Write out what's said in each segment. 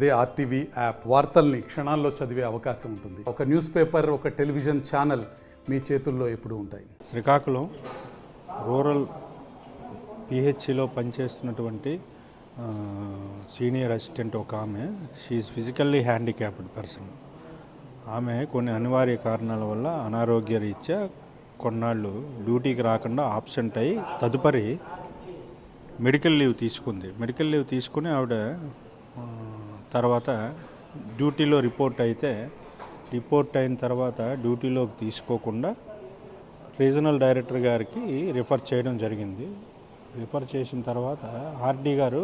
అదే RTV app వార్తల్ని క్షణాల్లో చదివే అవకాశం ఉంటుంది. ఒక న్యూస్ పేపర్, ఒక టెలివిజన్ ఛానల్ మీ చేతుల్లో ఎప్పుడూ ఉంటాయి. శ్రీకాకుళం రూరల్ పిహెచ్సిలో పనిచేస్తున్నటువంటి సీనియర్ అసిస్టెంట్ ఒక ఆమె, షీఈ్ ఫిజికల్లీ హ్యాండిక్యాప్డ్ పర్సన్. ఆమె కొన్ని అనివార్య కారణాల వల్ల అనారోగ్య రీత్యా కొన్నాళ్ళు డ్యూటీకి రాకుండా ఆబ్సెంట్ అయ్యి తదుపరి మెడికల్ లీవ్ తీసుకుంది. మెడికల్ లీవ్ తీసుకుని ఆవిడ తర్వాత డ్యూటీలో రిపోర్ట్ అయిన తర్వాత డ్యూటీలోకి తీసుకోకుండా రీజనల్ డైరెక్టర్ గారికి రిఫర్ చేయడం జరిగింది. రిఫర్ చేసిన తర్వాత ఆర్డీ గారు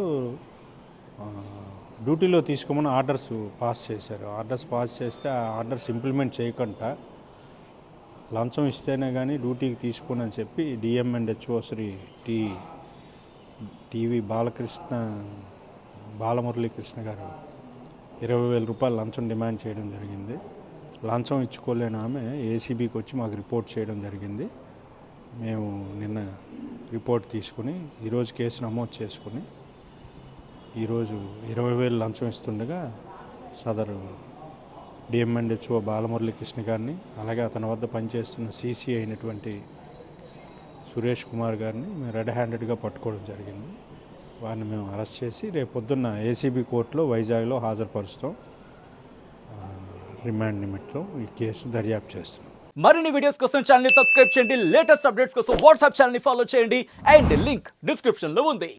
డ్యూటీలో తీసుకోమని ఆర్డర్స్ పాస్ చేశారు. ఆర్డర్స్ పాస్ చేస్తే ఆ ఆర్డర్స్ ఇంప్లిమెంట్ చేయకుండా లంచం ఇస్తేనే కానీ డ్యూటీకి తీసుకోనని చెప్పి DM and HO Shri TV Balamuralikrishna గారు 20,000 రూపాయలు లంచం డిమాండ్ చేయడం జరిగింది. లంచం ఇచ్చుకోలేని ఆమె ఏసీబీకి వచ్చి మాకు రిపోర్ట్ చేయడం జరిగింది. మేము నిన్న రిపోర్ట్ తీసుకుని ఈరోజు కేసు నమోదు చేసుకుని ఈరోజు 20,000 లంచం ఇస్తుండగా సదరు డిఎంఎండ్హెచ్ఓ బాలమురళీకృష్ణ గారిని, అలాగే అతని వద్ద పనిచేస్తున్న సీసీ అయినటువంటి సురేష్ కుమార్ గారిని మేము రెడ్ హ్యాండెడ్గా పట్టుకోవడం జరిగింది. వారిని మేము అరెస్ట్ చేసి రేపు పొద్దున్న ఏసీబీ కోర్టులో వైజాగ్లో హాజరుపరుస్తాం. రిమాండ్ నిమిత్తం ఈ కేసు దర్యాప్తు చేస్తున్నాం. మరిన్ని వీడియోస్ కోసం ఛానల్ ని సబ్స్క్రైబ్ చేయండి. లేటెస్ట్ అప్డేట్స్ కోసం వాట్సాప్ ఛానల్ ని ఫాలో చేయండి. అండ్ లింక్ డిస్క్రిప్షన్ లో ఉంది.